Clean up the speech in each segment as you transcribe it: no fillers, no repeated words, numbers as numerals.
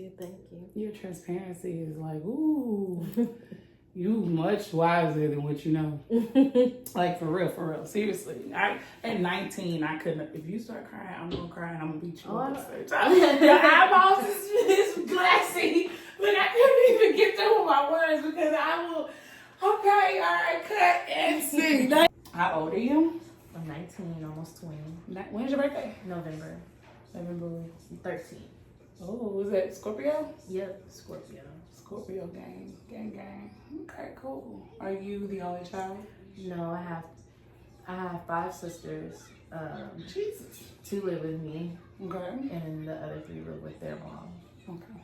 you. Thank you. Your transparency is like, ooh, you much wiser than what you know. Like, for real. Seriously. At 19, I couldn't. If you start crying, I'm going to cry and I'm going to beat you up at the same time. Your eyeballs is glassy. Look, I couldn't even get through with my words because I will. Okay, all right, cut and see. How old are you? I'm 19, almost 20. When's your birthday? November 13th. Oh, was that Scorpio? Yep, Scorpio. Scorpio gang. Okay, cool. Are you the only child? No, I have 5 sisters. Jesus. 2 live with me. Okay. And the other 3 live with their mom. Okay.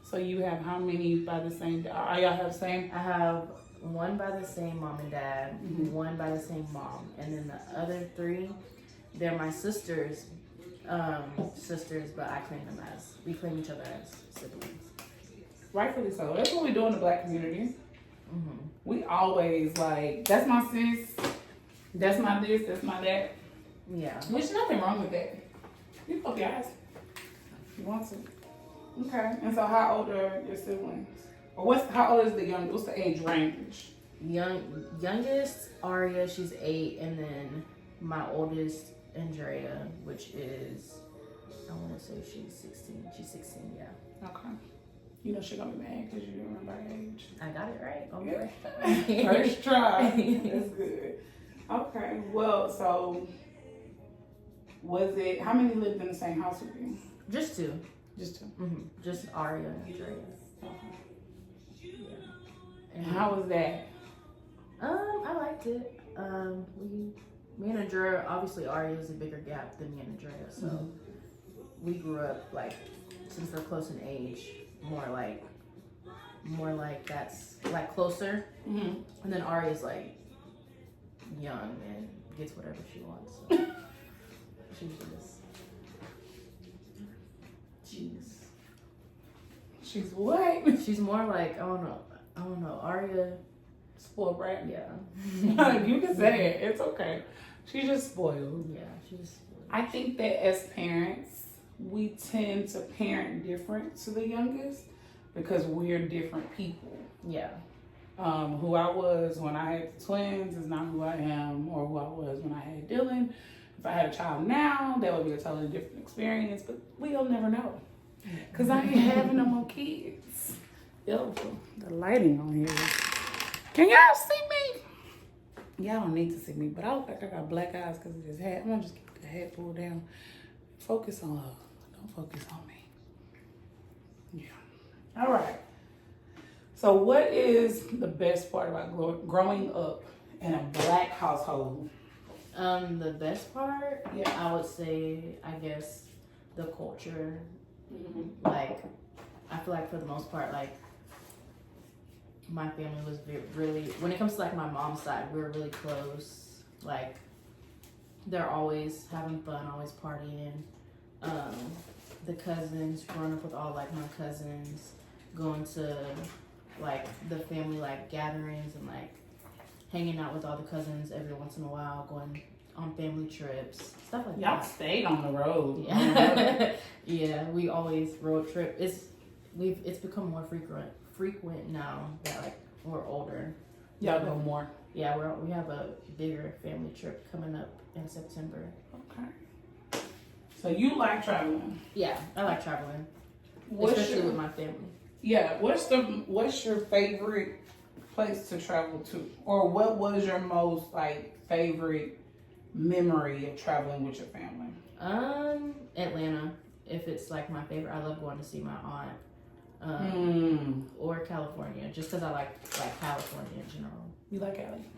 So you have how many by the same? Are y'all have the same? I have 1 by the same mom and dad, 1 by the same mom, and then the other 3, they're my sisters, but we claim each other as siblings. Rightfully so. That's what we do in the Black community. We always like, that's my sis, that's my this, that's my that. Yeah. There's nothing wrong with that. You can open your eyes. You want to. Okay. And so how old are your siblings? Or how old is the youngest? What's the age range? Youngest, Aria, she's 8, and then my oldest, Andrea, which is, I want to say she's 16. She's 16, yeah. Okay. You know she's gonna be mad because you remember her age. I got it right. Okay. First try. That's good. Okay. Well, so how many lived in the same house with you? Just 2. Just 2. Just Aria and Andrea. Okay. Yeah. And how was that? I liked it. Me and Andrea, obviously Aria is a bigger gap than me and Andrea, so we grew up like, since we're close in age, more like that's like closer. And then Aria's like young and gets whatever she wants. So She's what? She's more like, I don't know. Aria, spoiled brat. Yeah. You can say it. It's okay. She's just spoiled. Yeah, she's spoiled. I think that as parents, we tend to parent different to the youngest because we're different people. Yeah. Who I was when I had the twins is not who I am or who I was when I had Dylan. If I had a child now, that would be a totally different experience, but we'll never know. Because I ain't having no more kids. Yo, the lighting on here. Can y'all see me? Y'all don't need to see me, but I look like I got black eyes because of this hat. I'm going to just keep the hat pulled down. Focus on her. Don't focus on me. Yeah. All right. So what is the best part about growing up in a Black household? The best part, I would say, I guess, the culture. Like, I feel like for the most part, like, my family was really, when it comes to like my mom's side, we're really close. Like, they're always having fun, always partying. The cousins, growing up with all like my cousins, going to like the family like gatherings and like hanging out with all the cousins every once in a while, going on family trips, stuff like that. Y'all stayed on the road. Yeah. Yeah, we always road trip. It's become more frequent now that like we're older. Y'all go more. Yeah, we have a bigger family trip coming up in September. Okay. So you like traveling? Yeah, I like traveling, especially with my family. Yeah, what's your favorite place to travel to, or what was your most like favorite memory of traveling with your family? Atlanta. If it's like my favorite, I love going to see my aunt. Or California, just because I like California in general. You like Cali?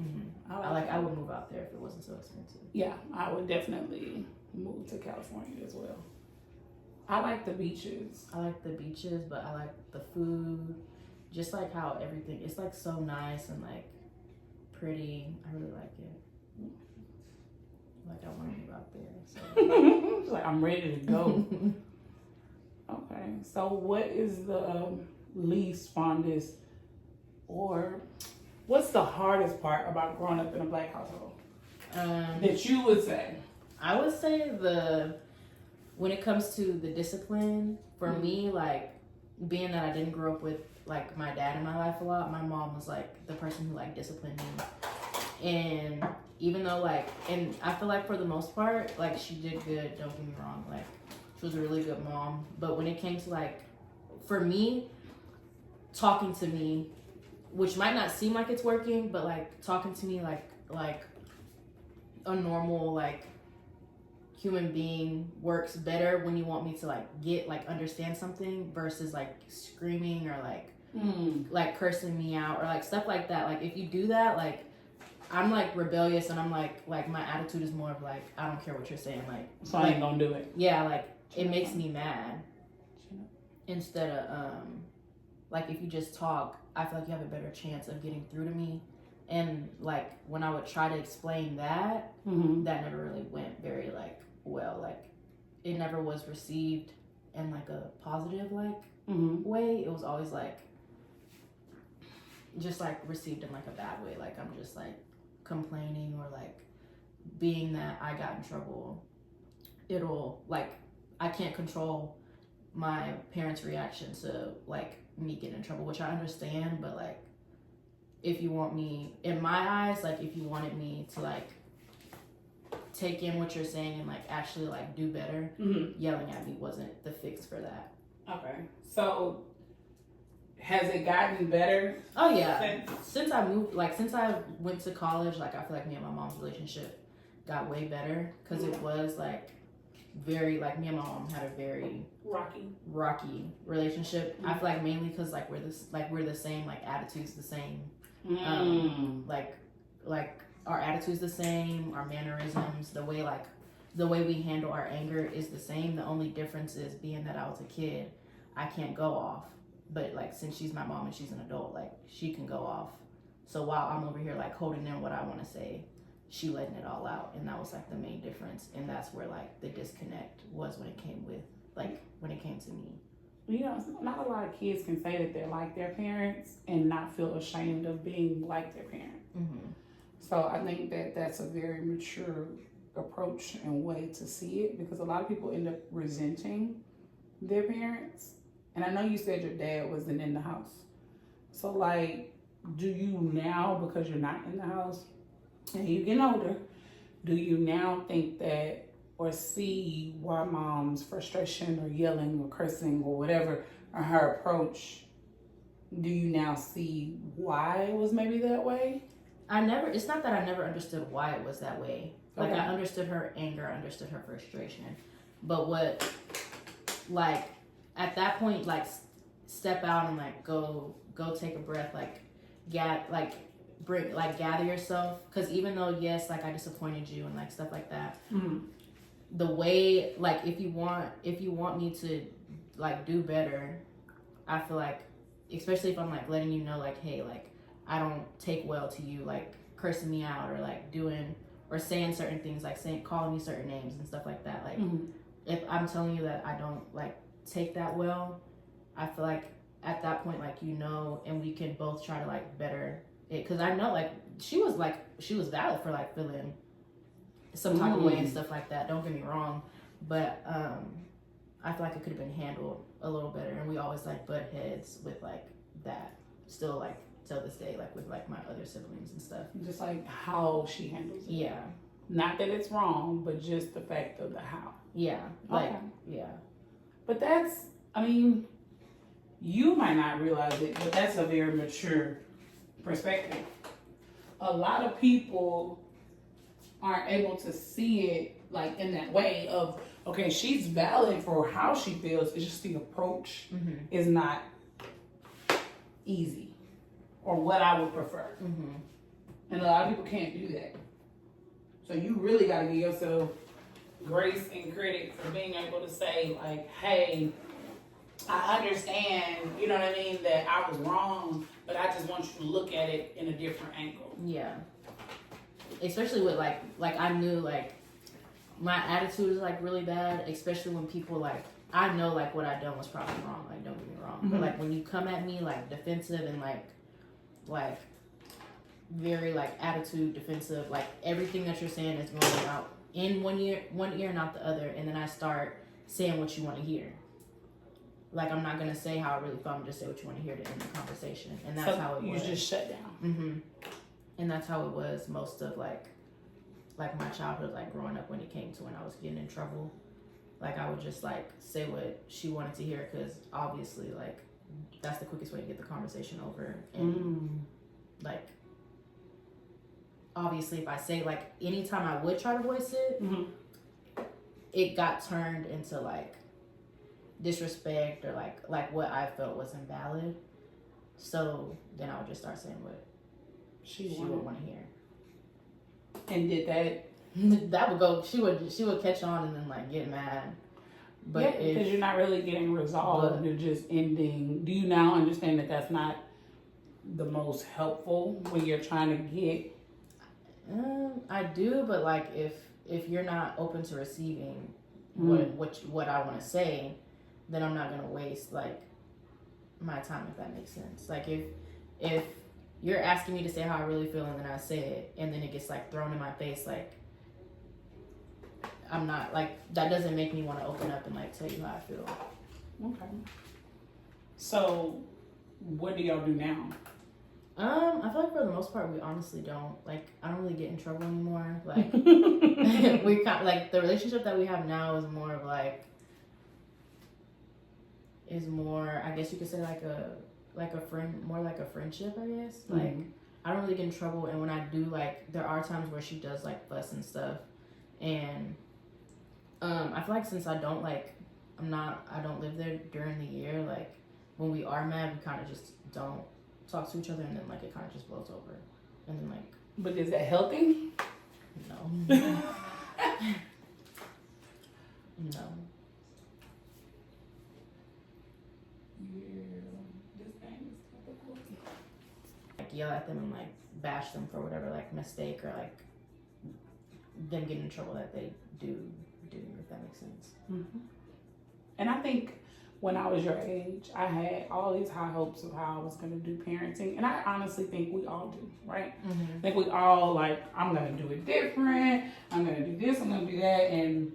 I would move out there if it wasn't so expensive. Yeah, I would definitely move to California as well. I like the beaches. But I like the food. Just like how everything, it's like so nice and like pretty. I really like it. Like I want to move out there. So. Like I'm ready to go. Okay, so what is the least fondest, or what's the hardest part about growing up in a Black household that you would say? I would say when it comes to the discipline, for me, like being that I didn't grow up with like my dad in my life a lot, my mom was like the person who like disciplined me. And even though like, and I feel like for the most part, like she did good, don't get me wrong, like she was a really good mom. But when it came to like, for me, talking to me, which might not seem like it's working, but like talking to me like a normal like human being works better when you want me to like get like understand something versus like screaming or like cursing me out or like stuff like that. Like if you do that, like I'm like rebellious and I'm like my attitude is more of like I don't care what you're saying, like so I ain't gonna do it. Yeah, like it makes me mad. Instead of like if you just talk, I feel like you have a better chance of getting through to me. And like when I would try to explain that, that never really went very like well. Like it never was received in like a positive like way. It was always like just like received in like a bad way. Like I'm just like complaining or like being that I got in trouble. It'll like I can't control my parents' reaction to like me getting in trouble, which I understand, but like if you want me, in my eyes, like if you wanted me to like take in what you're saying and like actually like do better, yelling at me wasn't the fix for that. Okay, so has it gotten better? Oh yeah, since I moved, like since I went to college, like I feel like me and my mom's relationship got way better because it was like very like me and my mom had a very rocky relationship. I feel like mainly because like we're the same, like attitudes the same, like our attitudes the same, our mannerisms, the way we handle our anger is the same. The only difference is being that I was a kid, I can't go off, but like since she's my mom and she's an adult, like she can go off. So while I'm over here like holding in what I want to say, she letting it all out. And that was like the main difference. And that's where like the disconnect was when it came to me. You know, not a lot of kids can say that they're like their parents and not feel ashamed of being like their parent. So I think that that's a very mature approach and way to see it, because a lot of people end up resenting their parents. And I know you said your dad wasn't in the house. So like, do you now, because you're not in the house and you're getting older, do you now think that or see why mom's frustration or yelling or cursing or whatever, or her approach, do you now see why it was maybe that way? It's not that I never understood why it was that way. Like Okay. I understood her anger, I understood her frustration. But what, like at that point, like step out and like go take a breath, like gather yourself. Cause even though yes, like I disappointed you and like stuff like that, the way, like if you want me to like do better, I feel like, especially if I'm like letting you know like, hey, like I don't take well to you like cursing me out or like doing or saying certain things, like calling me certain names and stuff like that. Like if I'm telling you that I don't like take that well, I feel like at that point, like, you know, and we can both try to like better it. Cause I know like she was valid for like feeling some type of way and stuff like that. Don't get me wrong. But I feel like it could have been handled a little better. And we always like butt heads with like that still like till this day, like with like my other siblings and stuff. Just like how she handles it. Yeah. Not that it's wrong, but just the fact of the how. Yeah. Like, okay. Yeah. But that's, I mean, you might not realize it, but that's a very mature perspective. A lot of people aren't able to see it like in that way of, okay, she's valid for how she feels. It's just the approach is not easy, or what I would prefer. And a lot of people can't do that. So you really got to give yourself grace and credit for being able to say like, hey, I understand, you know what I mean, that I was wrong, but I just want you to look at it in a different angle. Yeah. Especially with like I knew like my attitude is like really bad, especially when people like, I know like what I done was probably wrong, like don't get me wrong. But like when you come at me like defensive and like very like attitude defensive, like everything that you're saying is going out in one ear, not the other, and then I start saying what you want to hear. like I'm not gonna say how I really feel. I'm just say what you want to hear to end the conversation, and that's how it was. You just shut down. And that's how it was most of like my childhood, like growing up when it came to when I was getting in trouble. Like I would just like say what she wanted to hear because obviously like that's the quickest way to get the conversation over. And like obviously if I say like anytime I would try to voice it, it got turned into like disrespect or like what I felt was invalid. So then I would just start saying what she would want to hear. And did that? That would go. She would catch on and then like get mad. But yeah, because you're not really getting resolved. You're just ending. Do you now understand that that's not the most helpful when you're trying to get? I do, but like if you're not open to receiving what I want to say, then I'm not gonna waste like my time, if that makes sense. Like if you're asking me to say how I really feel and then I say it and then it gets like thrown in my face, like I'm not like that doesn't make me want to open up and like tell you how I feel. Okay. So what do y'all do now? I feel like for the most part we honestly don't like. I don't really get in trouble anymore. Like we kind like the relationship that we have now is more of like I guess you could say like a friend, more like a friendship, I guess. Like I don't really get in trouble, and when I do, like there are times where she does like fuss and stuff, and I feel like since I don't live there during the year, like when we are mad we kind of just don't talk to each other, and then like it kind of just blows over, and then like. But is that healthy? No. No. Like yell at them and like bash them for whatever like mistake or like them getting in trouble that they do, if that makes sense. And I think when I was your age, I had all these high hopes of how I was going to do parenting, and I honestly think we all do, right? I think we all like, I'm going to do it different, I'm going to do this, I'm going to do that, and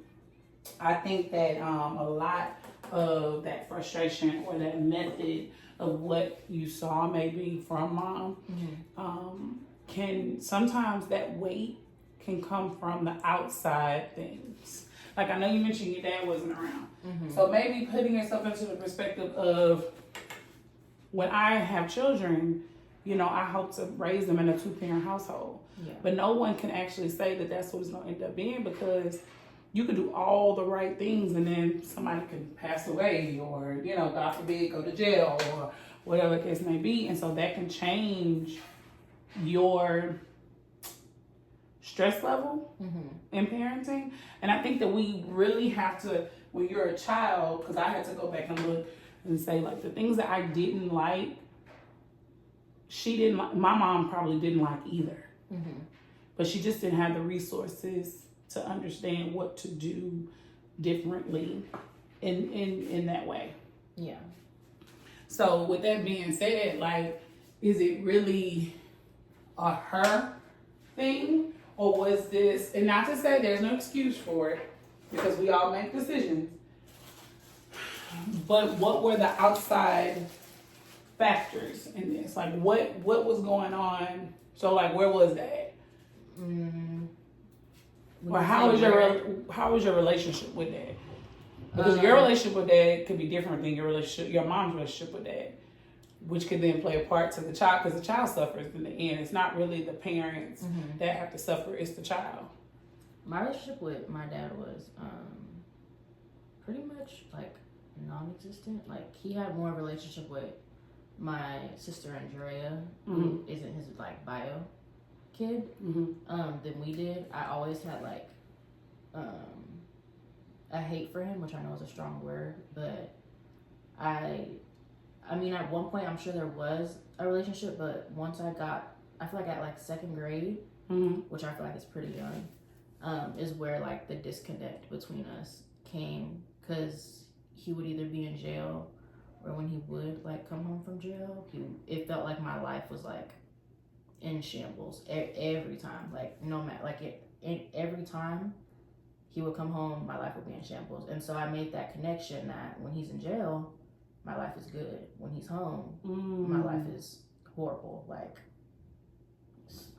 I think that a lot of that frustration or that method of what you saw maybe from mom can sometimes that weight can come from the outside things. Like I know you mentioned your dad wasn't around. So maybe putting yourself into the perspective of when I have children, you know, I hope to raise them in a 2-parent household. Yeah. But no one can actually say that that's what it's going to end up being, because you could do all the right things and then somebody can pass away or, you know, God forbid, go to jail or whatever the case may be. And so that can change your stress level in parenting. And I think that we really have to, when you're a child, because I had to go back and look and say like the things that I didn't like, my mom probably didn't like either. But she just didn't have the resources to understand what to do differently in that way. Yeah. So with that being said, like, is it really a her thing? Or was this, and not to say there's no excuse for it, because we all make decisions, but what were the outside factors in this? Like what was going on? So like where was that? Or how was your relationship with dad? Because your relationship with dad could be different than your mom's relationship with dad, which could then play a part to the child, because the child suffers in the end. It's not really the parents that have to suffer, it's the child. My relationship with my dad was pretty much like non-existent. Like he had more of a relationship with my sister Andrea, who isn't his like bio kid, than we did. I always had like a hate for him, which I know is a strong word, but I mean, at one point, I'm sure there was a relationship, but once I feel like at like 2nd grade, which I feel like is pretty young, is where like the disconnect between us came, because he would either be in jail, or when he would like come home from jail, it felt like my life was like in shambles every time. Like no matter, like every time he would come home, my life would be in shambles. And so I made that connection that when he's in jail, my life is good. When he's home, my life is horrible. Like,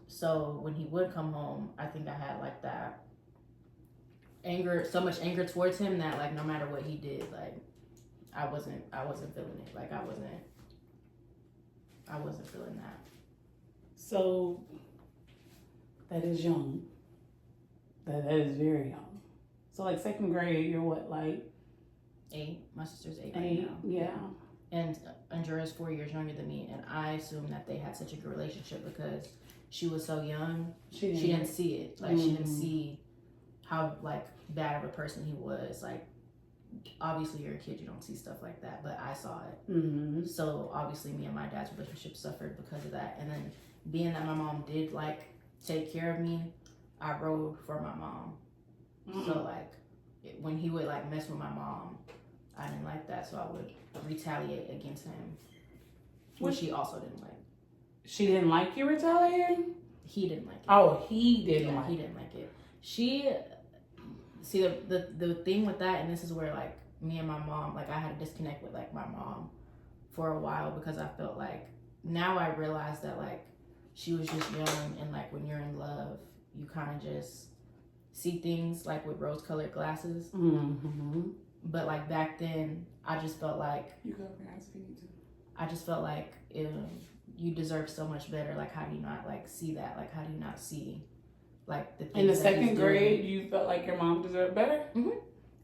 so when he would come home, I think I had like that anger, so much anger towards him that like no matter what he did, like I wasn't feeling it. Like I wasn't feeling that. So that is young. That is very young. So like second grade, you're what, like 8? My sister's 8 8? right now. Yeah. And Andrea's 4 years younger than me, and I assumed that they had such a good relationship because she was so young. She didn't see it. Like she didn't see how like bad of a person he was. Like obviously you're a kid, you don't see stuff like that, but I saw it. So obviously me and my dad's relationship suffered because of that. And then being that my mom did like take care of me, I rode for my mom. So like when he would like mess with my mom, I didn't like that, so I would retaliate against him, which she also didn't like. She didn't like you retaliating? He didn't like it. Oh, he didn't like it. He didn't like it. See the thing with that, and this is where like me and my mom, like I had a disconnect with like my mom for a while because I felt like now I realize that like she was just young, and like when you're in love, you kind of just see things like with rose-colored glasses. But like back then, I just felt like I just felt like you deserve so much better. Like how do you not like see that? Like how do you not see like the things in the second grade you felt like your mom deserved better?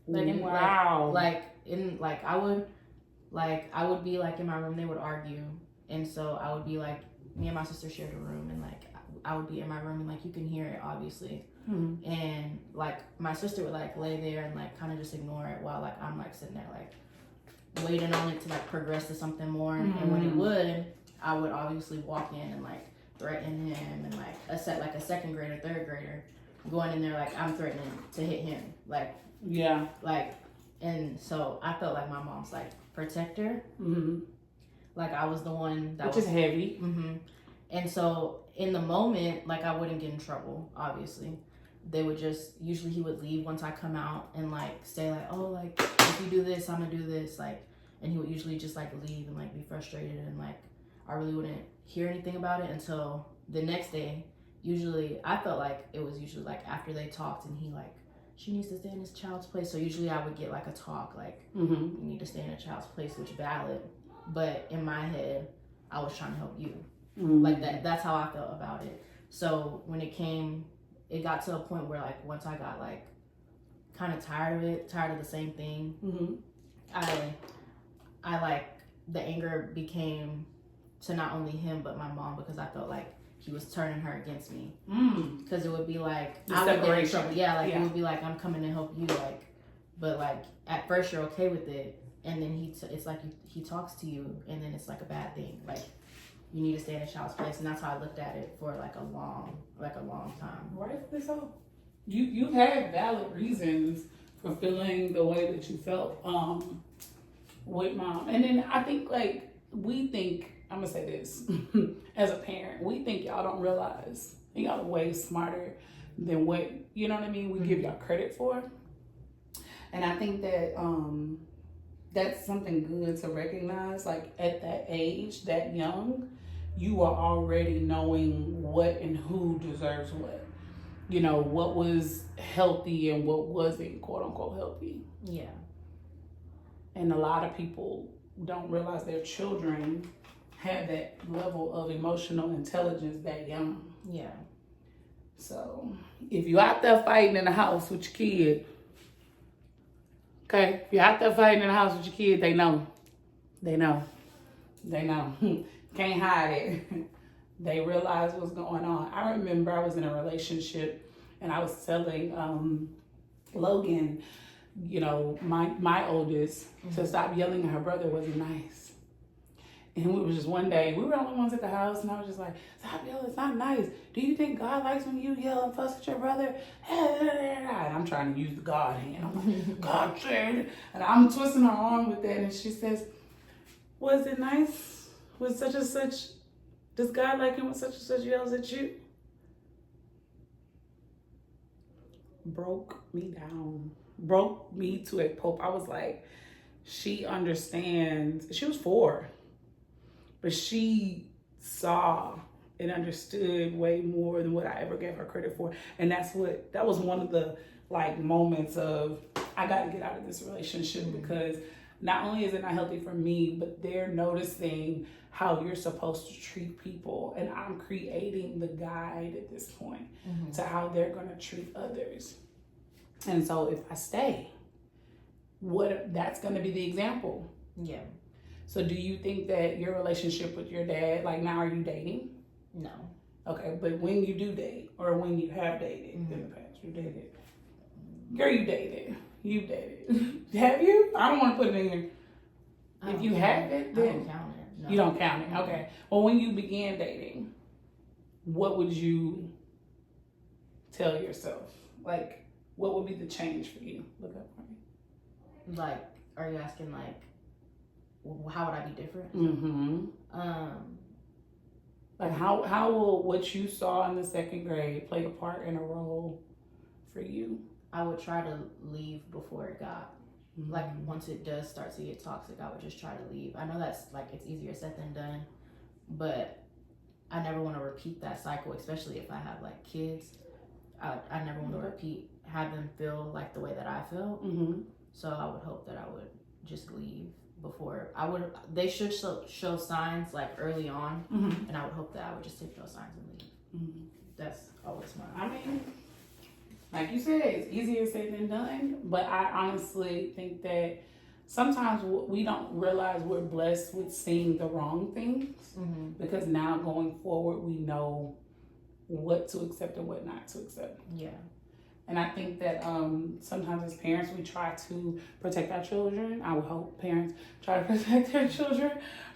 Like wow. I would be like in my room, they would argue, and so I would be like, me and my sister shared a room, and like I would be in my room and like you can hear it obviously. And like my sister would like lay there and like kind of just ignore it while like I'm like sitting there like waiting on it to like progress to something more. And when it would, I would obviously walk in and like threaten him, and like a second grader, third grader going in there like I'm threatening to hit him, like and so I felt like my mom's like protector. Like I was the one that was heavy. And so in the moment, like I wouldn't get in trouble, obviously. They would just, usually he would leave once I come out and like say like, oh, like if you do this, I'm gonna do this, like, and he would usually just like leave and like be frustrated, and like I really wouldn't hear anything about it until the next day. Usually I felt like it was usually like after they talked and he like, she needs to stay in this child's place. So usually I would get like a talk like, you need to stay in a child's place, which is valid, but in my head I was trying to help you. Like that's how I felt about it. So when it got to a point where like once I got like kind of tired of the same thing, I like the anger became to not only him but my mom, because I felt like he was turning her against me. Because it would be like I would get in trouble. It would be like I'm coming to help you, like, but like at first you're okay with it, and then it's like he talks to you, and then it's like a bad thing. Like you need to stay in a child's place, and that's how I looked at it for like a long time. Rightfully so. You've had valid reasons for feeling the way that you felt with mom, and then I think like we think, I'm gonna say this as a parent, we think y'all don't realize y'all are way smarter than what, you know what I mean, we give y'all credit for. And I think that that's something good to recognize. Like at that age, that young, you are already knowing what and who deserves what. You know, what was healthy and what wasn't, quote unquote, healthy. Yeah. And a lot of people don't realize their children have that level of emotional intelligence that young. Yeah. So if you're out there fighting in the house with your kid, okay, if you're out there fighting in the house with your kid, they know. Can't hide it. They realize what's going on. I remember I was in a relationship and I was telling Logan, you know, my oldest, to stop yelling at her brother wasn't nice. And it was just one day, we were the only ones at the house, and I was just like, stop yelling, it's not nice. Do you think God likes when you yell and fuss at your brother? And I'm trying to use the God hand. I'm like, God said. And I'm twisting her arm with that, and she says, was it nice? Was such and such, does God like it when such and such yells at you? Broke me down. Broke me to a pulp. I was like, she understands. She was 4, but she saw and understood way more than what I ever gave her credit for. And that was one of the like moments of, I got to get out of this relationship, because not only is it not healthy for me, but they're noticing how you're supposed to treat people. And I'm creating the guide at this point to how they're going to treat others. And so if I stay, that's going to be the example. Yeah. So do you think that your relationship with your dad, like now, are you dating? No. Okay, but when you do date, or when you have dated in the past, you dated. Girl, you dated. You dated. Have you? I don't want to put it in here. If you haven't, then I don't count it. No. You don't count it. Okay. Well, when you began dating, what would you tell yourself? Like, what would be the change for you? Look up for me. Like, are you asking like, how would I be different? Like how will what you saw in the 2nd grade play a part in a role for you? I would try to leave before it got, like, once it does start to get toxic, I would just try to leave. I know that's like, it's easier said than done, but I never want to repeat that cycle, especially if I have like kids. I never want to have them feel like the way that I felt. So I would hope that I would just leave before they should show signs like early on, and I would hope that I would just take those signs and leave. That's always my. I mean, like you said, it's easier said than done, but I honestly think that sometimes we don't realize we're blessed with seeing the wrong things, because now going forward, we know what to accept and what not to accept. Yeah. And I think that sometimes as parents, we try to protect our children. I would hope parents try to protect their children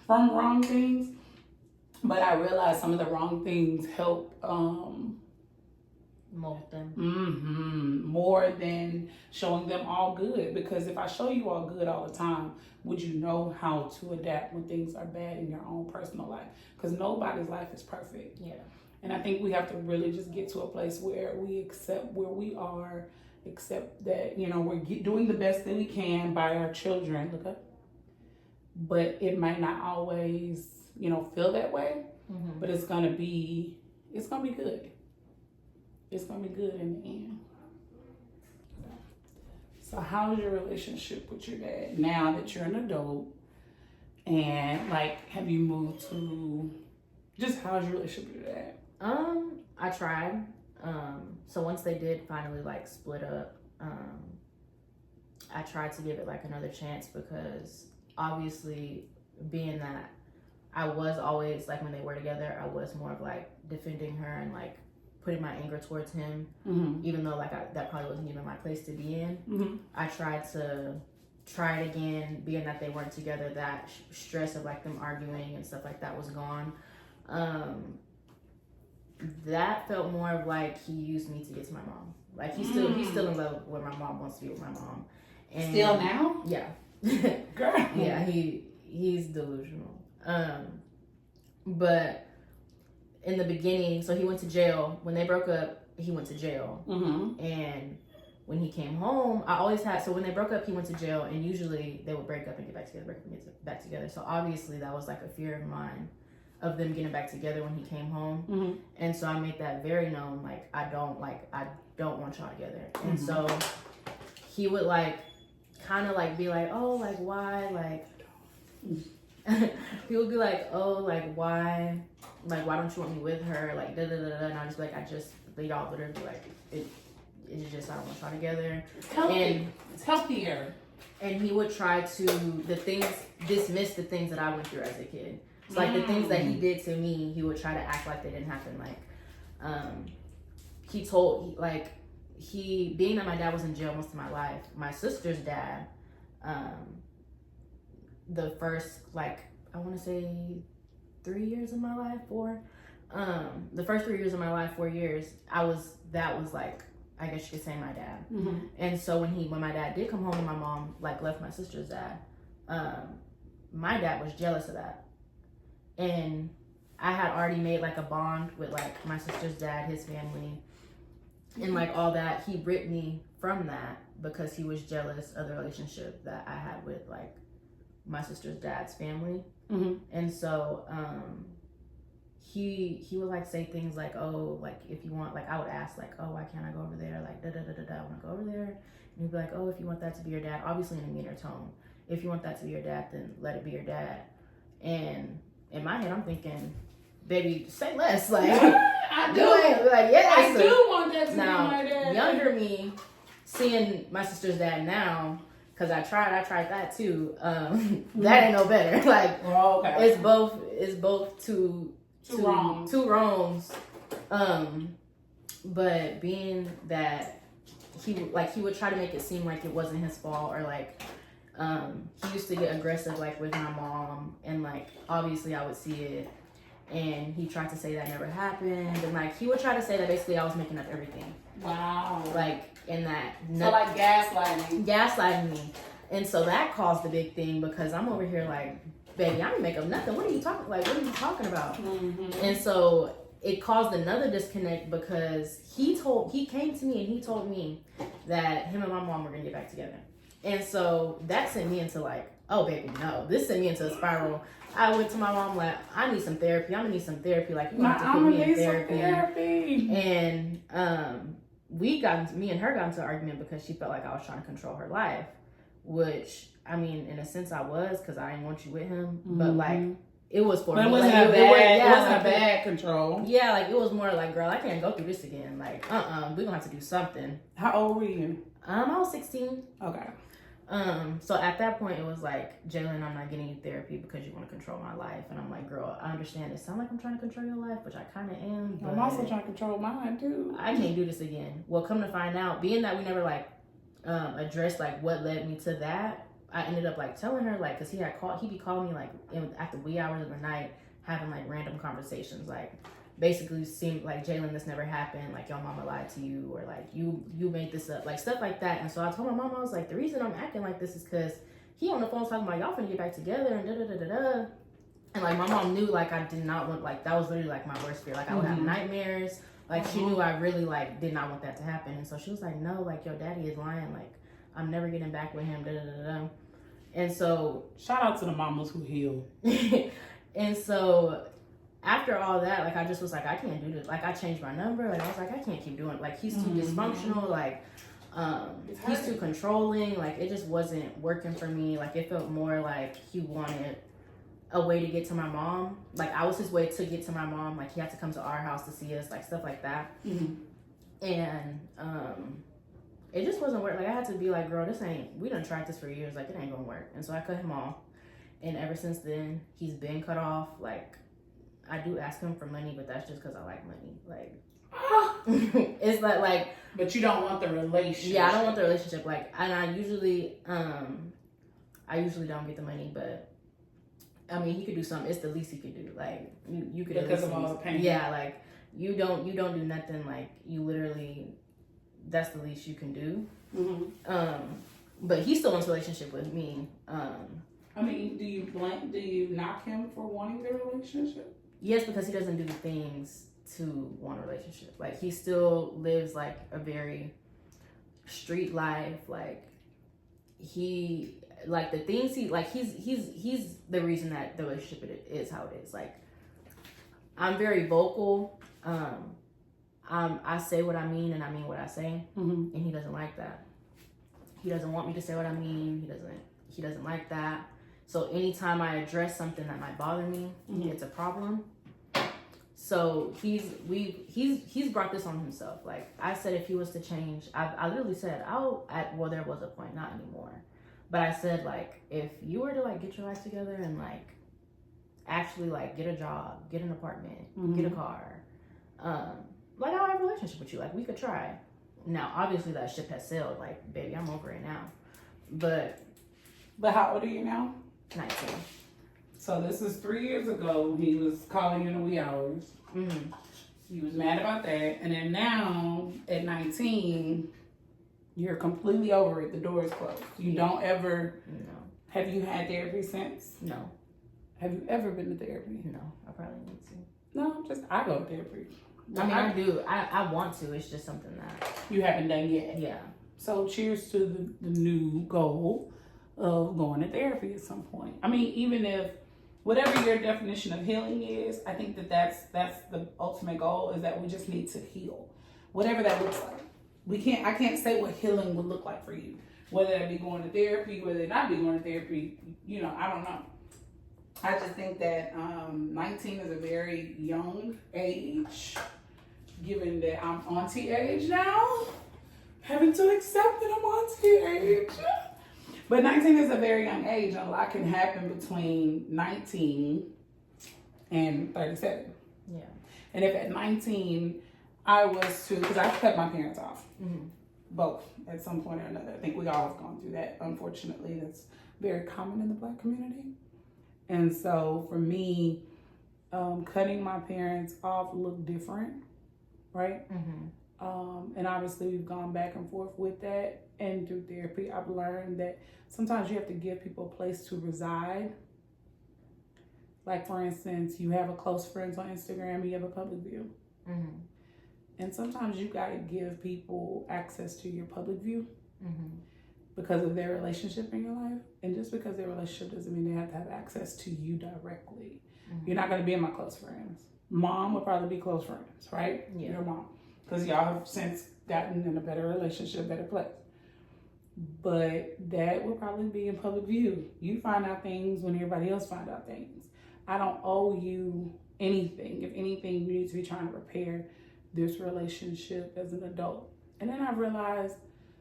from wrong things. But I realize some of the wrong things help mold them. More than showing them all good. Because if I show you all good all the time, would you know how to adapt when things are bad in your own personal life? Because nobody's life is perfect. Yeah. And I think we have to really just get to a place where we accept where we are, accept that, we're doing the best that we can by our children. Look up. But it might not always, feel that way. But it's gonna be good. It's gonna be good in the end. So how's your relationship with your dad now that you're an adult? And like, have you moved to, just how's your relationship with your dad? I tried. So once they did finally like split up, I tried to give it like another chance, because obviously, being that I was always like, when they were together, I was more of like defending her and like putting my anger towards him, even though like that probably wasn't even my place to be in. I tried to try it again, being that they weren't together, that stress of like them arguing and stuff like that was gone. That felt more of like he used me to get to my mom. Like he's still in love with my mom, wants to be with my mom. And still now? Yeah. Girl. Yeah, he's delusional. But in the beginning, so he went to jail. When they broke up, he went to jail. And when he came home, so when they broke up, he went to jail, and usually they would break up and get back together, break up and get back together. So obviously that was like a fear of mine, of them getting back together when he came home. And so I made that very known, like I don't want y'all together. And so he would like kind of like be like, oh, like why, like he would be like, oh, like why don't you want me with her, like da da da da. And I just be like, y'all literally be like, it's just, I don't want y'all together. It's healthier. And he would try to dismiss the things that I went through as a kid. So like the things that he did to me, he would try to act like they didn't happen. Like, being that my dad was in jail most of my life, my sister's dad, the first, like, I want to say 3 years of my life, 4, the first 3 years of my life, 4 years, that was like, I guess you could say, my dad. And so when my dad did come home and my mom like left my sister's dad, my dad was jealous of that. And I had already made like a bond with like my sister's dad, his family, and like all that. He ripped me from that because he was jealous of the relationship that I had with like my sister's dad's family. Mm-hmm. And so he would like say things like, oh, like if you want, like I would ask like, oh, why can't I go over there, like I want to go over there. And he'd be like, oh, if you want that to be your dad, obviously in a meaner tone, if you want that to be your dad, then let it be your dad. And in my head I'm thinking, baby, say less. Like I do. Like, yeah, I do want that to now, be my dad. Younger me, seeing my sister's dad now, because I tried that too. That ain't no better. Like, okay. it's both two wrongs. But being that he would try to make it seem like it wasn't his fault, or like he used to get aggressive like with my mom, and like obviously I would see it, and he tried to say that never happened, and like he would try to say that basically I was making up everything. Wow. Like in that. So like gaslighting me, and so that caused the big thing, because I'm over here like, baby, I didn't make up nothing. What are you talking about? Mm-hmm. And so it caused another disconnect, because he came to me and he told me that him and my mom were gonna get back together. And so that sent me into like, oh baby, no. This sent me into a spiral. I went to my mom like, I need some therapy. I'm gonna need some therapy. Like, you have to put me in therapy. And me and her got into an argument because she felt like I was trying to control her life, which I mean, in a sense I was, because I didn't want you with him. Mm-hmm. But like, it was for me. It wasn't like, it wasn't a bad control. Yeah, like it was more like, girl, I can't go through this again. Like, we're gonna have to do something. How old were you? I was 16. Okay. So at that point it was like, Jaylin, I'm not getting you therapy because you want to control my life. And I'm like, girl, I understand it sounds like I'm trying to control your life, which I kind of am. I'm also trying to control mine too. I can't do this again. Well, come to find out, being that we never like addressed like what led me to that, I ended up like telling her, like, because he'd be calling me like at the wee hours of the night, having like random conversations, like basically seemed like, Jaylin, this never happened, like your mama lied to you, or like you made this up, like stuff like that. And so I told my mom, I was like, the reason I'm acting like this is because he on the phone talking about y'all finna get back together and da. And like my mom knew like I did not want, like that was literally like my worst fear, like I would have nightmares, like she knew I really like did not want that to happen. And so she was like, no, like your daddy is lying, like I'm never getting back with him, da. And so shout out to the mamas who heal. And so after all that, like I just was like, I can't do this. Like I changed my number. Like I was like, I can't keep doing it. Like he's too dysfunctional. Like he's too controlling. Like it just wasn't working for me. Like it felt more like he wanted a way to get to my mom. Like I was his way to get to my mom. Like he had to come to our house to see us. Like stuff like that. Mm-hmm. And it just wasn't working. Like I had to be like, girl, we done tried this for years. Like it ain't gonna work. And so I cut him off. And ever since then, he's been cut off. Like I do ask him for money, but that's just because I like money. Like it's like. But you don't want the relationship. Yeah, I don't want the relationship. Like, and I usually don't get the money, but I mean, he could do something. It's the least he could do. Like you could, because of all the pain. Yeah, like you don't do nothing. Like you literally, that's the least you can do. Mm-hmm. But he still wants a relationship with me. I mean, do you knock him for wanting the relationship? Yes, because he doesn't do the things to want a relationship. Like he still lives like a very street life. Like he, like the things he, like he's the reason that the relationship is how it is. Like I'm very vocal. I say what I mean and I mean what I say. Mm-hmm. And he doesn't like that. He doesn't want me to say what I mean. He doesn't like that. So anytime I address something that might bother me, mm-hmm. it's a problem. So he's brought this on himself. Like I said, if he was to change, I literally said, well, there was a point, not anymore. But I said, like, if you were to like get your life together and like actually like get a job, get an apartment, mm-hmm. get a car, like I'll have a relationship with you. Like we could try. Now, obviously that ship has sailed. Like, baby, I'm over it now. But how old are you now? 19. So this is 3 years ago. He was calling you in the wee hours. Mm-hmm. You was mad about that. And then now, at 19, you're completely over it. The door is closed. You don't ever... No. Have you had therapy since? No. Have you ever been to therapy? No. I probably need to. No, I go to therapy. I mean, I do. I want to. It's just something that... You haven't done yet. Yeah. So cheers to the new goal. of going to therapy at some point. I mean, even if whatever your definition of healing is, I think that's the ultimate goal, is that we just need to heal, whatever that looks like. I can't say what healing would look like for you, whether that be going to therapy, whether it not be going to therapy. I don't know. I just think that 19 is a very young age, given that I'm auntie age now, having to accept that I'm auntie age. But 19 is a very young age, and a lot can happen between 19 and 37. Yeah. And if at 19 I was to, because I cut my parents off, both at some point or another. I think we all have gone through that. Unfortunately, that's very common in the Black community. And so for me, cutting my parents off looked different, right? And obviously we've gone back and forth with that. And through therapy, I've learned that sometimes you have to give people a place to reside. Like, for instance, you have a close friends on Instagram, you have a public view. And sometimes you got to give people access to your public view because of their relationship in your life. And just because their relationship doesn't mean they have to have access to you directly. You're not going to be in my close friends. Mom would probably be close friends, right? Yeah. Your mom. Because y'all have since gotten in a better relationship, better place. But that will probably be in public view. You find out things when everybody else find out things. I don't owe you anything. If anything, you need to be trying to repair this relationship as an adult. And then I realized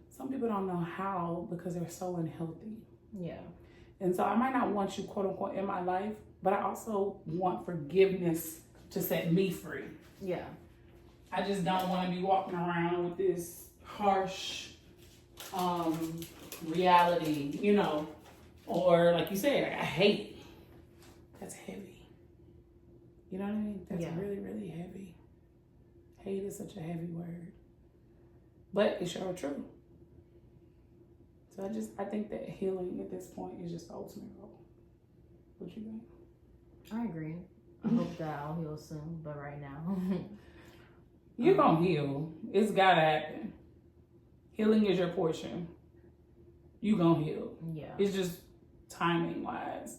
some people don't know how because they're so unhealthy. Yeah. And so I might not want you, quote unquote, in my life, but I also want forgiveness to set me free. Yeah. I just don't want to be walking around with this harsh reality, or like you said, I hate. That's heavy. You know what I mean? That's really, really heavy. Hate is such a heavy word, but it's sure true. So I think that healing at this point is just the ultimate goal. What you think? I agree. I hope that I'll heal soon, but right now. You're gonna heal. It's gotta happen. Healing is your portion. You gonna heal. Yeah. It's just timing wise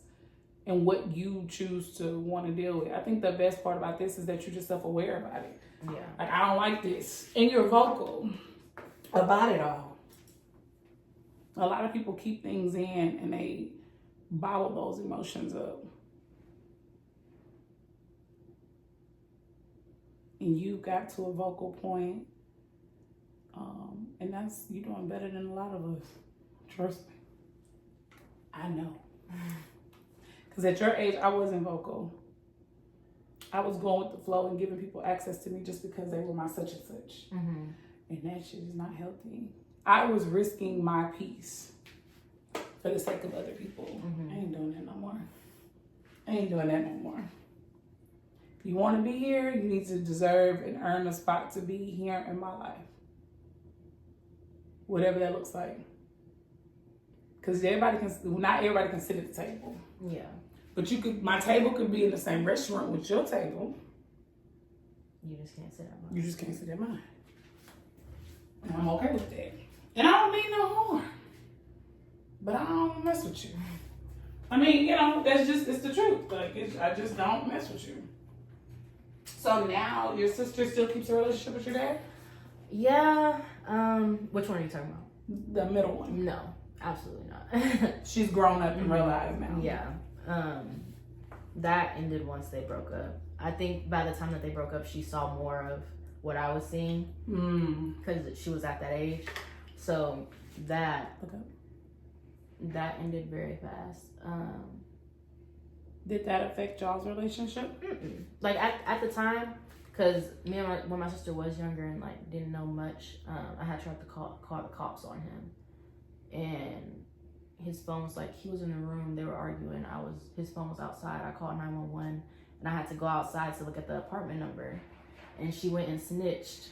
and what you choose to want to deal with. I think the best part about this is that you're just self-aware about it. Yeah. Like, I don't like this. And you're vocal about it all. A lot of people keep things in and they bottle those emotions up. And you got to a vocal point, and you're doing better than a lot of us. Trust me. I know. Because at your age, I wasn't vocal. I was going with the flow and giving people access to me just because they were my such and such. And that shit is not healthy. I was risking my peace for the sake of other people. I ain't doing that no more. If you want to be here, you need to deserve and earn a spot to be here in my life. Whatever that looks like. Because not everybody can sit at the table. Yeah. But my table could be in the same restaurant with your table. You just can't sit at mine. You just can't sit at mine. And I'm okay with that. And I don't mean no harm. But I don't mess with you. I mean, it's the truth. Like, I just don't mess with you. So now your sister still keeps a relationship with your dad? Yeah. Which one are you talking about? The middle one. No, absolutely not. She's grown up and realized now. Yeah. That ended once they broke up. I think by the time that they broke up, she saw more of what I was seeing because she was at that age. So that ended very fast. Did that affect y'all's relationship? Like at the time, because when my sister was younger and like didn't know much, I had tried to call the cops on him, and his phone was like, he was in the room, they were arguing. His phone was outside. I called 911, and I had to go outside to look at the apartment number, and she went and snitched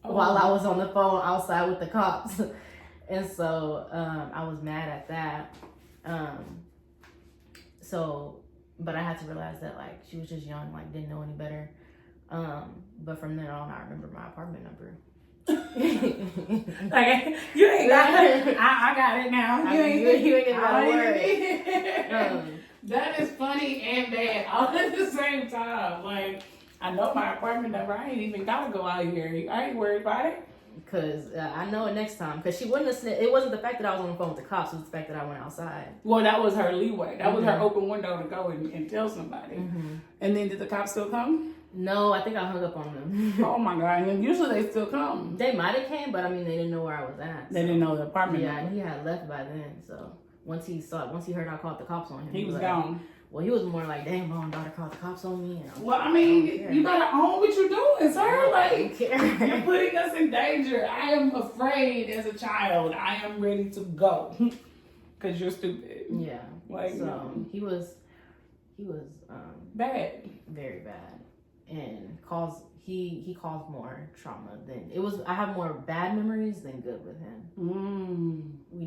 while I was on the phone outside with the cops. And so I was mad at that. But I had to realize that like she was just young, like didn't know any better. But from then on, I remember my apartment number. Like, you ain't got it. I got it now. You ain't got to worry. That is funny and bad all at the same time. Like, I know my apartment number. I ain't even got to go out here. I ain't worried about it. Because I know it next time. Because she wouldn't have it wasn't the fact that I was on the phone with the cops. It was the fact that I went outside. Well, that was her leeway. That was her open window to go and tell somebody. And then did the cops still come? No, I think I hung up on them. Oh my God. And usually they still come. They might have came, but I mean, they didn't know where I was at. They didn't know the apartment Yeah, number. and he had left by then. So once he heard I called the cops on him. He was like, gone. Well, he was more like, dang, mom, daughter called the cops on me. Well, I mean, you gotta own what you're doing, sir. Like, you're putting us in danger. I am afraid as a child. I am ready to go because you're stupid. Yeah. Like, so he was bad, very bad, and he caused more trauma than it was. I have more bad memories than good with him. I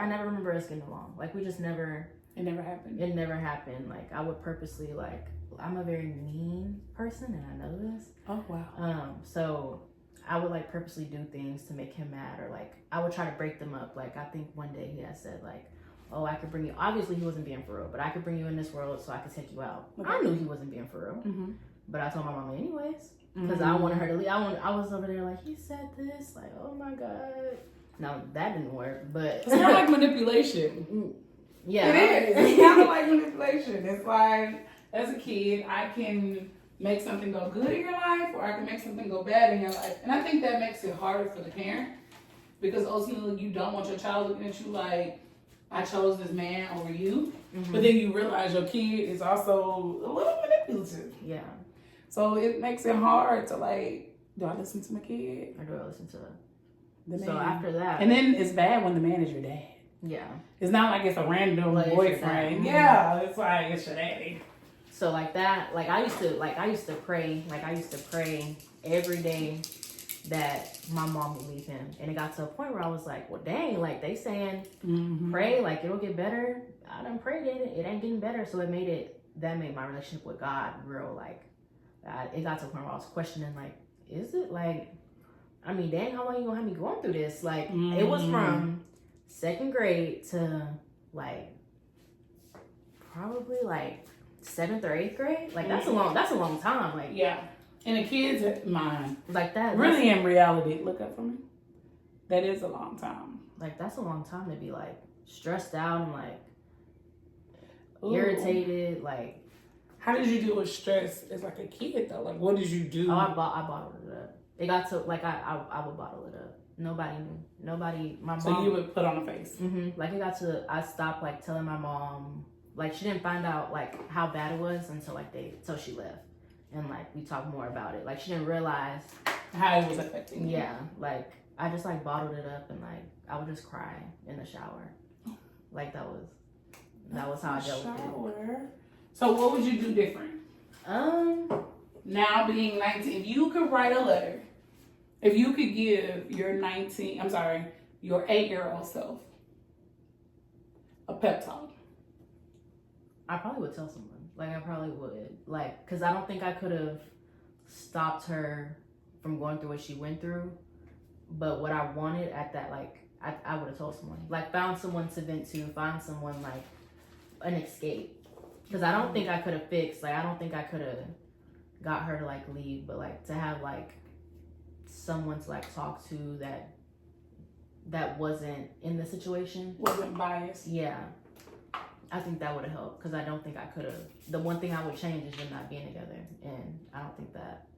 never remember us getting along. Like, we just never. It never happened. It never happened. Like, I would purposely, like, I'm a very mean person, and I know this. Oh, wow. So I would, like, purposely do things to make him mad, or, like, I would try to break them up. Like, I think one day he had said, like, oh, I could bring you, obviously he wasn't being for real, but I could bring you in this world so I could take you out. Okay. I knew he wasn't being for real, but I told my mama anyways, because I wanted her to leave. I was over there like, he said this, like, oh my God. Now, that didn't work, but. It's more like manipulation. Yeah. It is. It's kind of like manipulation. It's like, as a kid, I can make something go good in your life, or I can make something go bad in your life. And I think that makes it harder for the parent, because ultimately you don't want your child looking at you like, I chose this man over you. But then you realize your kid is also a little manipulative. Yeah. So it makes it hard to, like, do I listen to my kid? Or do I listen to the man? So after that. And then it's bad when the man is your dad. Yeah. It's not like it's a random boyfriend. Yeah, it's like it's your daddy. So like that, I used to pray every day that my mom would leave him. And it got to a point where I was like, well, dang, like, they saying pray, like, it'll get better. I done prayed it ain't getting better. So that made my relationship with God real, like, it got to a point where I was questioning, like, is it, like, I mean, dang, how long you gonna have me going through this? Like, it was from 2nd grade to, like, probably, like, 7th or 8th grade. Like, that's a long time. Like, yeah. In a kid's mind. Like that. Really, in reality, look up for me. That is a long time. Like, that's a long time to be, like, stressed out and, like, Ooh. Irritated. Like, how did you deal with stress as, like, a kid, though? Like, what did you do? Oh, I bottled it up. It got to, like, I would bottle it up. Nobody knew. My mom. So you would put on a face. Like, it got to, I stopped, like, telling my mom. Like, she didn't find out, like, how bad it was until, like, till she left. And, like, we talked more about it. Like, she didn't realize how it was affecting you. Yeah. Like, I just, like, bottled it up, and, like, I would just cry in the shower. Like, that was how I dealt with it. So what would you do different? Now being 19, if you could write a letter, if you could give your 8-year-old self a pep talk. I probably would tell someone. Like, I probably would. Like, because I don't think I could have stopped her from going through what she went through. But what I wanted at that, like, I would have told someone. Like, found someone to vent to, find someone, like, an escape. Because I don't think I could have fixed, like, I don't think I could have got her to, like, leave. But, like, to have, like, someone to, like, talk to that wasn't in the situation. Wasn't biased. Yeah. I think that would have helped, because I don't think I could have. The one thing I would change is them not being together, and I don't think that.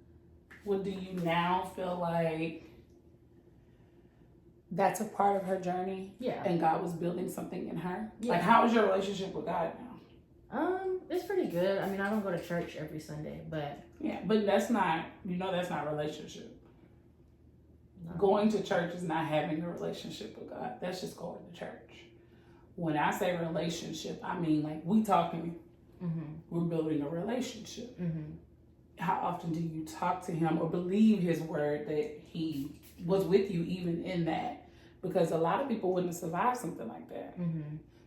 Well, do you now feel like that's a part of her journey? Yeah. And God was building something in her? Yeah. Like, how is your relationship with God now? It's pretty good. I mean, I don't go to church every Sunday, but. Yeah, but that's not relationship. No. Going to church is not having a relationship with God. That's just going to church. When I say relationship, I mean, like, we talking, we're building a relationship. How often do you talk to him or believe his word that he was with you even in that? Because a lot of people wouldn't survive something like that.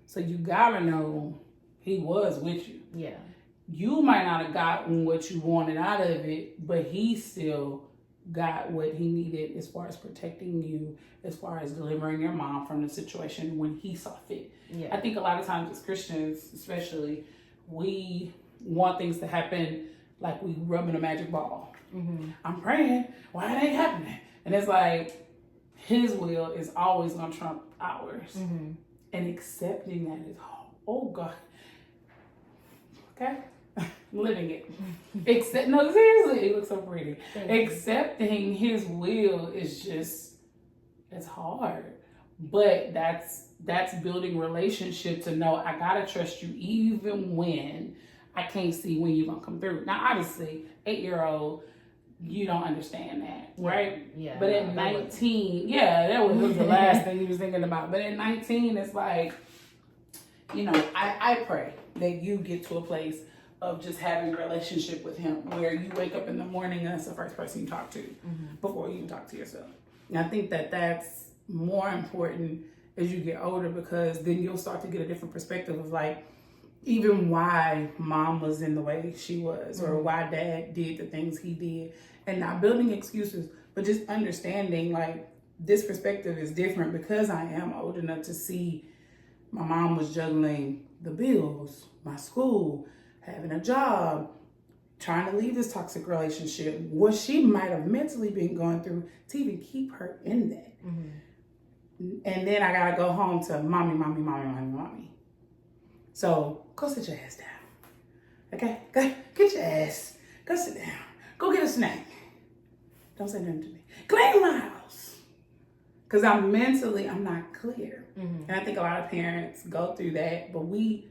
So you gotta know he was with you. Yeah. You might not have gotten what you wanted out of it, but he still got what he needed as far as protecting you, as far as delivering your mom from the situation when he saw fit. Yeah. I think a lot of times as Christians, especially, we want things to happen like we rubbing a magic ball. Mm-hmm. I'm praying, why it ain't happening? And it's like, his will is always going to trump ours. Mm-hmm. And accepting that is, oh God. Okay? Living it. No, seriously, it looks so pretty. Accepting his will is just, it's hard. But that's building relationship to know I gotta trust you even when I can't see when you're gonna come through. Now, obviously, 8-year-old, you don't understand that, right? Yeah. But at 19, that was the last thing he was thinking about. But at 19, it's like, I pray that you get to a place of just having a relationship with him where you wake up in the morning and that's the first person you talk to before you talk to yourself. And I think that that's more important as you get older, because then you'll start to get a different perspective of like, even why mom was in the way she was, or why dad did the things he did, and not building excuses, but just understanding like this perspective is different because I am old enough to see my mom was juggling the bills, my school, having a job, trying to leave this toxic relationship, what she might have mentally been going through to even keep her in that. Mm-hmm. And then I gotta go home to mommy. So go sit your ass down. Okay? Go get your ass. Go sit down. Go get a snack. Don't say nothing to me. Clean my house. Because I'm not clear. Mm-hmm. And I think a lot of parents go through that, but we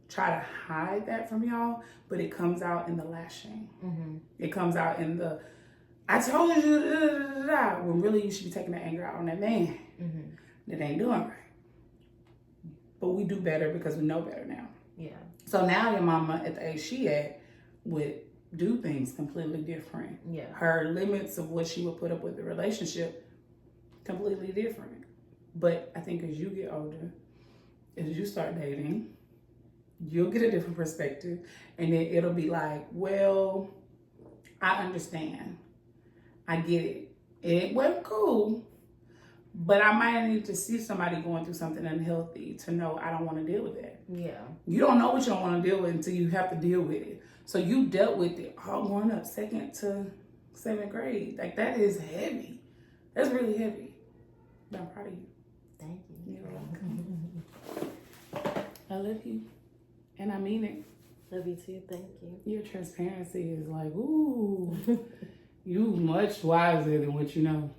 try to hide that from y'all, but it comes out in the lashing. Mm-hmm. It comes out in the, I told you, when really you should be taking that anger out on that man that ain't doing right. But we do better because we know better now. Yeah. So now your mama at the age she at would do things completely different. Yeah. Her limits of what she would put up with the relationship, completely different. But I think as you get older, as you start dating, you'll get a different perspective, and then it'll be like, well, I understand. I get it. It wasn't cool, but I might need to see somebody going through something unhealthy to know I don't want to deal with that. Yeah. You don't know what you don't want to deal with until you have to deal with it. So you dealt with it all going up 2nd to 7th grade. Like, that is heavy. That's really heavy. But I'm proud of you. Thank you. You're welcome. I love you. And I mean it. Love you too. Thank you. Your transparency is like, ooh, you much wiser than what you know.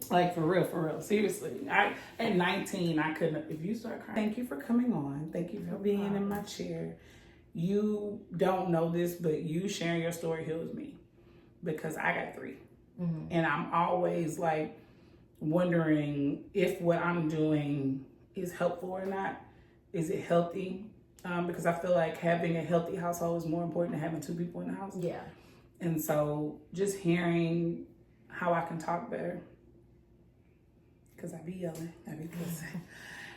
Like, for real. Seriously. At 19, I couldn't. If you start crying, thank you for coming on. Thank you for being in my chair. You don't know this, but you sharing your story heals me, because I got 3. Mm-hmm. And I'm always like wondering if what I'm doing is helpful or not. Is it healthy? Because I feel like having a healthy household is more important than having 2 people in the house. Yeah. And so just hearing how I can talk better, because I be yelling, I be cussing.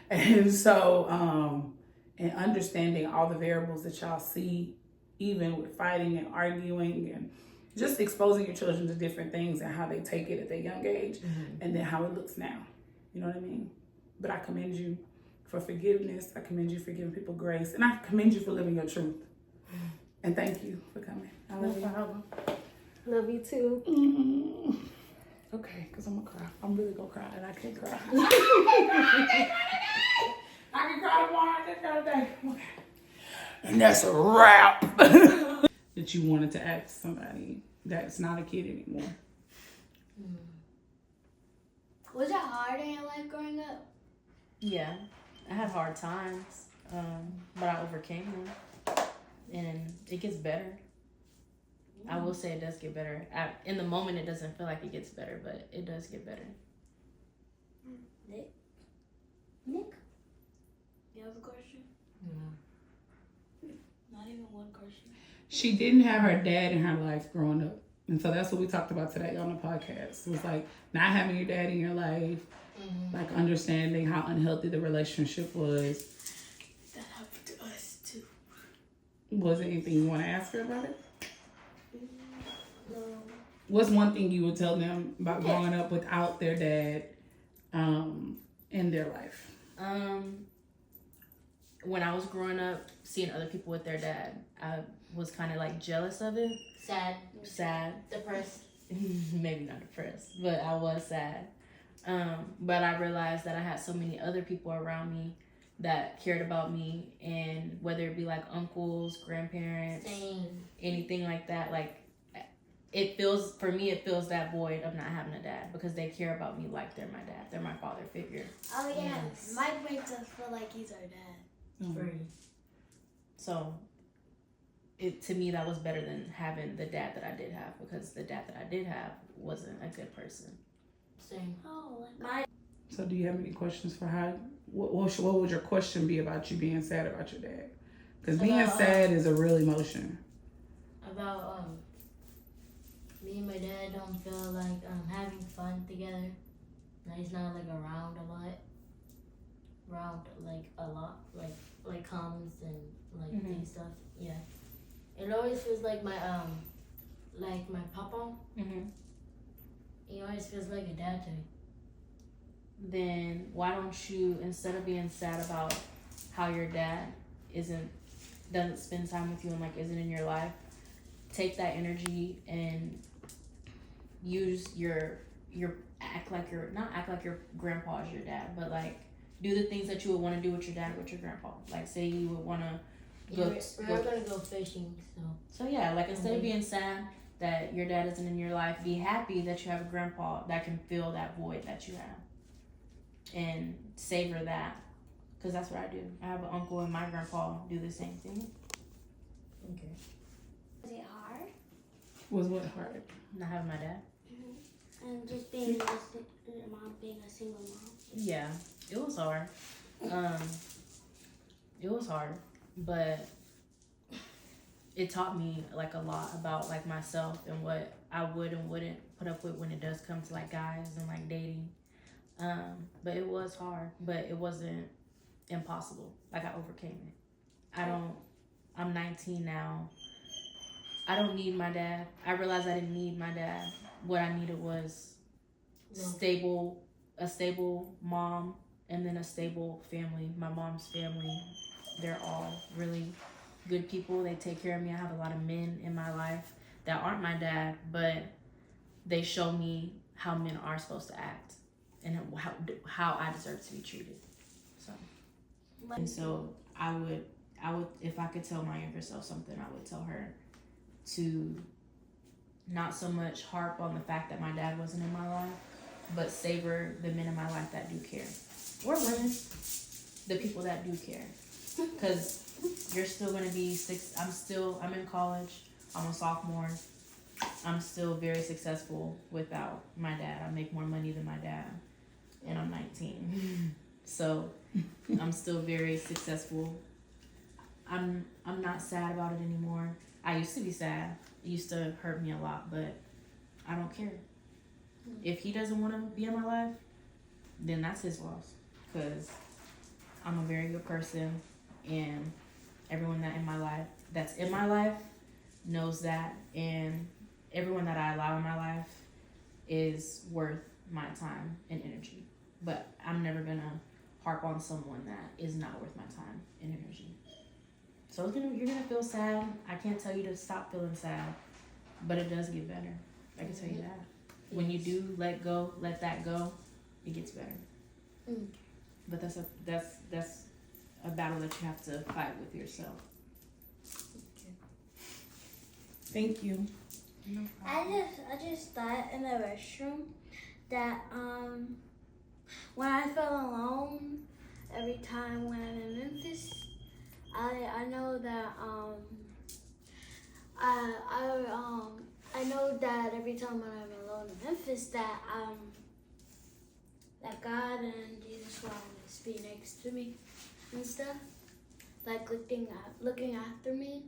And so, and understanding all the variables that y'all see, even with fighting and arguing, and just exposing your children to different things and how they take it at their young age, and then how it looks now. You know what I mean? But I commend you for forgiveness. I commend you for giving people grace. And I commend you for living your truth. And thank you for coming. I love you. Love you too. Mm-hmm. Okay, because I'm going to cry. I'm really going to cry, and I can't cry. I can cry tomorrow. I can cry today. Okay. And that's a wrap. That you wanted to ask somebody that's not a kid anymore. Was it hard in your life growing up? Yeah. I had hard times, but I overcame them, and it gets better. I will say it does get better. In the moment, it doesn't feel like it gets better, but it does get better. Nick? You have a question? No. Not even one question. She didn't have her dad in her life growing up. And so that's what we talked about today on the podcast. It was like not having your dad in your life, like understanding how unhealthy the relationship was. That happened to us too. Was there anything you want to ask her about it? No. What's one thing you would tell them about growing up without their dad in their life? When I was growing up, seeing other people with their dad, I was kind of like jealous of it. Sad. Depressed. Maybe not depressed, but I was sad. But I realized that I had so many other people around me that cared about me, and whether it be like uncles, grandparents, anything like that, like it feels that void of not having a dad, because they care about me like they're my dad. They're my father figure. Oh yeah, yes. Mike makes us feel like he's our dad. Mm-hmm. So to me, that was better than having the dad that I did have, because the dad that I did have wasn't a good person. Same. Oh, like So do you have any questions for her? What would your question be about you being sad about your dad? Because being sad is a real emotion. About me and my dad don't feel like having fun together. That he's not like around a lot, like comes and like do stuff. Yeah, it always feels like my papa. He always feels like a dad to me. Then why don't you, instead of being sad about how your dad doesn't spend time with you and like isn't in your life, take that energy and use your act like your grandpa is your dad, but like do the things that you would want to do with your dad with your grandpa. Like say you would want to go. We're gonna go fishing, So yeah, like instead of being sad that your dad isn't in your life, be happy that you have a grandpa that can fill that void that you have, and savor that, because that's what I do. I have an uncle and my grandpa do the same thing. Okay. was it hard? Was what hard? Not having my dad. And just being a single mom. Yeah, it was hard. It was hard, but it taught me like a lot about like myself and what I would and wouldn't put up with when it does come to like guys and like dating. But it was hard, but it wasn't impossible. Like I overcame it. I'm 19 now. I don't need my dad. I realized I didn't need my dad. What I needed was a stable mom, and then a stable family. My mom's family, they're all really good people. They take care of me. I have a lot of men in my life that aren't my dad, but they show me how men are supposed to act and how I deserve to be treated. So I would, if I could tell my younger self something, I would tell her to not so much harp on the fact that my dad wasn't in my life, but savor the men in my life that do care, or women, the people that do care, because you're still going to be I'm in college, I'm a sophomore, I'm still very successful without my dad. I make more money than my dad, and I'm 19. So I'm still very successful. I'm not sad about it anymore. I used to be sad. It used to hurt me a lot, but I don't care. If he doesn't want to be in my life, then that's his loss, because I'm a very good person, and everyone that's in my life knows that, and everyone that I allow in my life is worth my time and energy. But I'm never gonna harp on someone that is not worth my time and energy. So you're gonna feel sad. I can't tell you to stop feeling sad, but it does get better. I can tell you that. When you do let that go, it gets better. But that's a battle that you have to fight with yourself. Thank you. No I just thought in the restroom that when I feel alone every time when I'm in Memphis, I know that I know that every time when I'm alone in Memphis that that God and Jesus will always be next to me and stuff, like looking after me